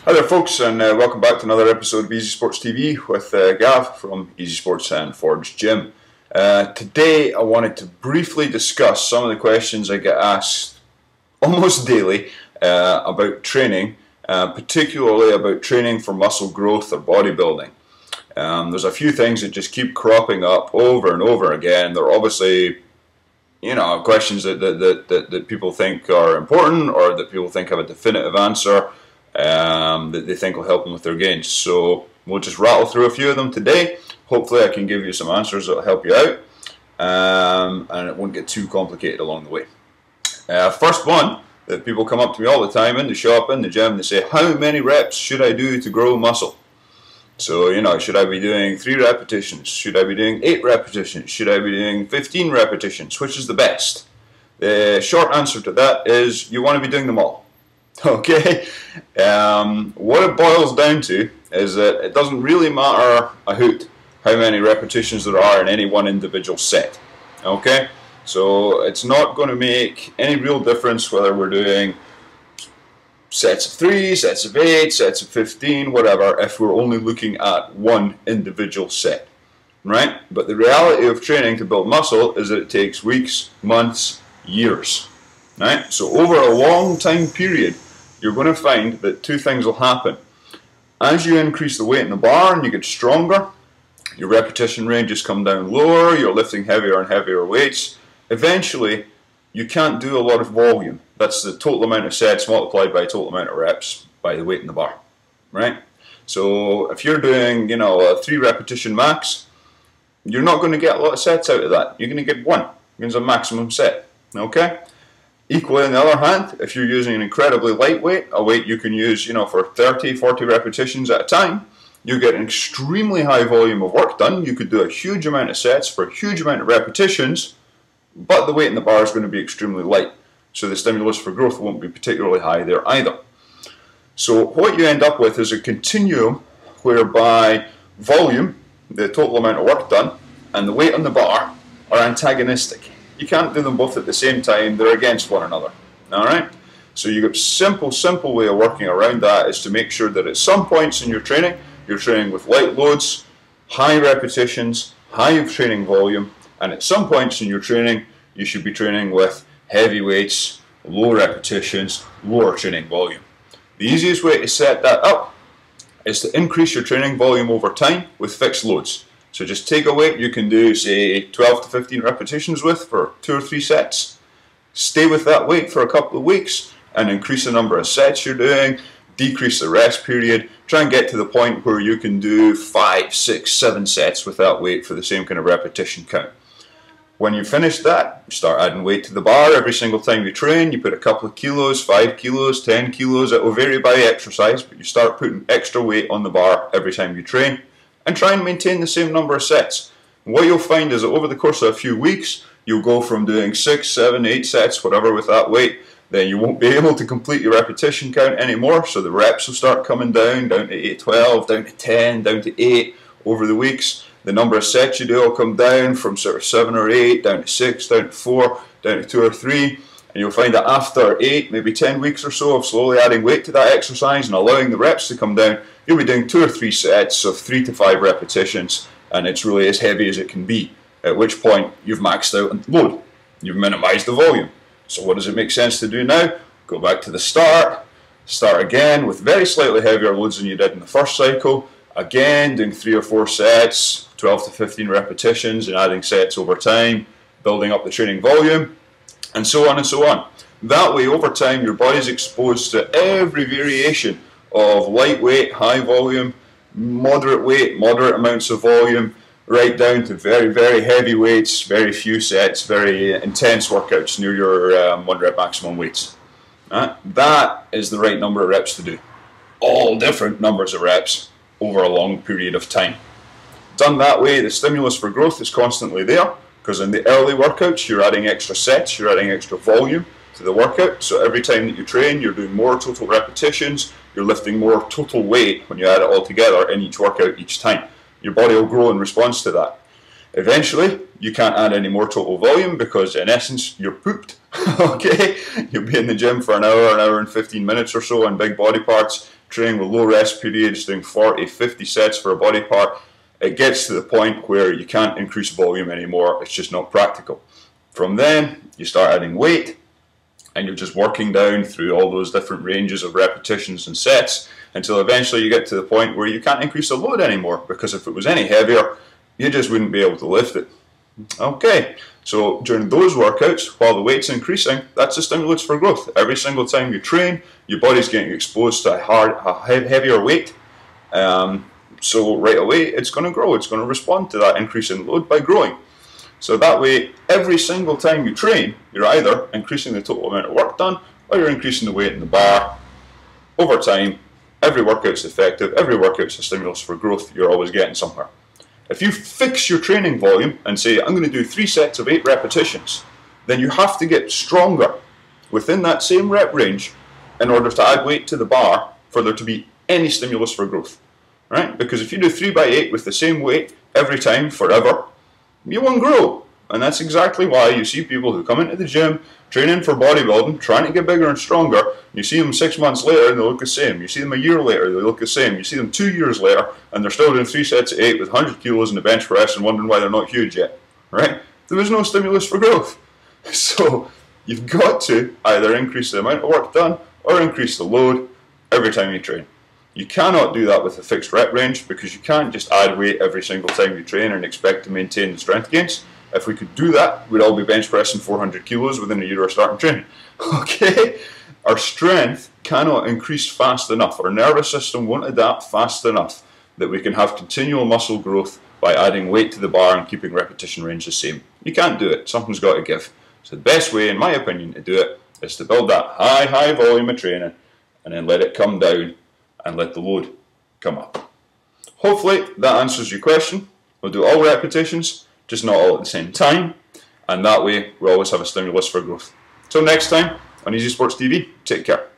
Hi there folks, and welcome back to another episode of Easy Sports TV with Gav from Easy Sports and Forge Gym. Today I wanted to briefly discuss some of the questions I get asked almost daily about training, particularly about training for muscle growth or bodybuilding. There's a few things that just keep cropping up over and over again. They're obviously questions that people think are important or that people think have a definitive answer. That they think will help them with their gains. So we'll just rattle through a few of them today. Hopefully I can give you some answers that will help you out, and it won't get too complicated along the way. First one that people come up to me all the time in the shop, in the gym, they say, how many reps should I do to grow muscle? So, should I be doing 3 repetitions? Should I be doing 8 repetitions? Should I be doing 15 repetitions? Which is the best? The short answer to that is you want to be doing them all. Okay, what it boils down to is that it doesn't really matter a hoot how many repetitions there are in any one individual set. Okay, so it's not going to make any real difference whether we're doing sets of 3, sets of 8, sets of 15, whatever, if we're only looking at one individual set, right? But the reality of training to build muscle is that it takes weeks, months, years. Right? So over a long time period, you're going to find that 2 things will happen. As you increase the weight in the bar and you get stronger, your repetition ranges come down lower, you're lifting heavier and heavier weights. Eventually, you can't do a lot of volume. That's the total amount of sets multiplied by total amount of reps by the weight in the bar. Right? So if you're doing, a 3 repetition max, you're not going to get a lot of sets out of that. You're going to get 1. It's a maximum set. Okay? Equally, on the other hand, if you're using an incredibly lightweight, a weight you can use, for 30, 40 repetitions at a time, you get an extremely high volume of work done. You could do a huge amount of sets for a huge amount of repetitions, but the weight in the bar is going to be extremely light. So the stimulus for growth won't be particularly high there either. So what you end up with is a continuum whereby volume, the total amount of work done, and the weight on the bar are antagonistic. You can't do them both at the same time. They're against one another. Alright? So you got simple way of working around that is to make sure that at some points in your training, you're training with light loads, high repetitions, high training volume, and at some points in your training, you should be training with heavy weights, low repetitions, lower training volume. The easiest way to set that up is to increase your training volume over time with fixed loads. So just take a weight you can do, say, 12 to 15 repetitions with for 2 or 3 sets. Stay with that weight for a couple of weeks and increase the number of sets you're doing, decrease the rest period, try and get to the point where you can do 5, 6, 7 sets with that weight for the same kind of repetition count. When you finish that, you start adding weight to the bar every single time you train. You put a couple of kilos, 5 kilos, 10 kilos. It will vary by exercise, but you start putting extra weight on the bar every time you train. And try and maintain the same number of sets. And what you'll find is that over the course of a few weeks, you'll go from doing 6, 7, 8 sets, whatever, with that weight. Then you won't be able to complete your repetition count anymore, so the reps will start coming down to 8, 12, down to 10, down to 8 over the weeks. The number of sets you do will come down from sort of 7 or 8, down to 6, down to 4, down to 2 or 3. And you'll find that after 8, maybe 10 weeks or so of slowly adding weight to that exercise and allowing the reps to come down, you'll be doing 2 or 3 sets of 3 to 5 repetitions, and it's really as heavy as it can be, at which point you've maxed out on load. You've minimized the volume. So what does it make sense to do now? Go back to the start again with very slightly heavier loads than you did in the first cycle, again doing 3 or 4 sets, 12 to 15 repetitions, and adding sets over time, building up the training volume, and so on and so on. That way, over time, your body's exposed to every variation of lightweight, high volume, moderate weight, moderate amounts of volume, right down to very, very heavy weights, very few sets, very intense workouts near your 1 rep maximum weights. That is the right number of reps to do. All different numbers of reps over a long period of time. Done that way, the stimulus for growth is constantly there, because in the early workouts, you're adding extra sets, you're adding extra volume to the workout. So every time that you train, you're doing more total repetitions, you're lifting more total weight when you add it all together in each workout each time. Your body will grow in response to that. Eventually, you can't add any more total volume because in essence, you're pooped Okay, you'll be in the gym for an hour and 15 minutes or so on big body parts, training with low rest periods, doing 40, 50 sets for a body part. It gets to the point where you can't increase volume anymore, it's just not practical. From then, you start adding weight, and you're just working down through all those different ranges of repetitions and sets until eventually you get to the point where you can't increase the load anymore, because if it was any heavier, you just wouldn't be able to lift it. Okay, so during those workouts, while the weight's increasing, that's a stimulus for growth. Every single time you train, your body's getting exposed to a heavier weight. So right away, it's going to grow. It's going to respond to that increase in load by growing. So that way, every single time you train, you're either increasing the total amount of work done, or you're increasing the weight in the bar. Over time, every workout's effective, every workout's a stimulus for growth, you're always getting somewhere. If you fix your training volume and say, I'm going to do 3 sets of 8 repetitions, then you have to get stronger within that same rep range in order to add weight to the bar for there to be any stimulus for growth. Right? Because if you do 3 by 8 with the same weight every time, forever, you won't grow. And that's exactly why you see people who come into the gym, training for bodybuilding, trying to get bigger and stronger. You see them 6 months later and they look the same. You see them a year later, they look the same. You see them 2 years later and they're still doing 3 sets of 8 with 100 kilos in the bench press and wondering why they're not huge yet. Right? There was no stimulus for growth. So you've got to either increase the amount of work done or increase the load every time you train. You cannot do that with a fixed rep range, because you can't just add weight every single time you train and expect to maintain the strength gains. If we could do that, we'd all be bench pressing 400 kilos within a year of starting training. Okay? Our strength cannot increase fast enough. Our nervous system won't adapt fast enough that we can have continual muscle growth by adding weight to the bar and keeping repetition range the same. You can't do it. Something's got to give. So the best way, in my opinion, to do it is to build that high volume of training and then let it come down and let the load come up. Hopefully that answers your question. We'll do all repetitions, just not all at the same time, and that way we always have a stimulus for growth. Till next time on Easy Sports TV, take care.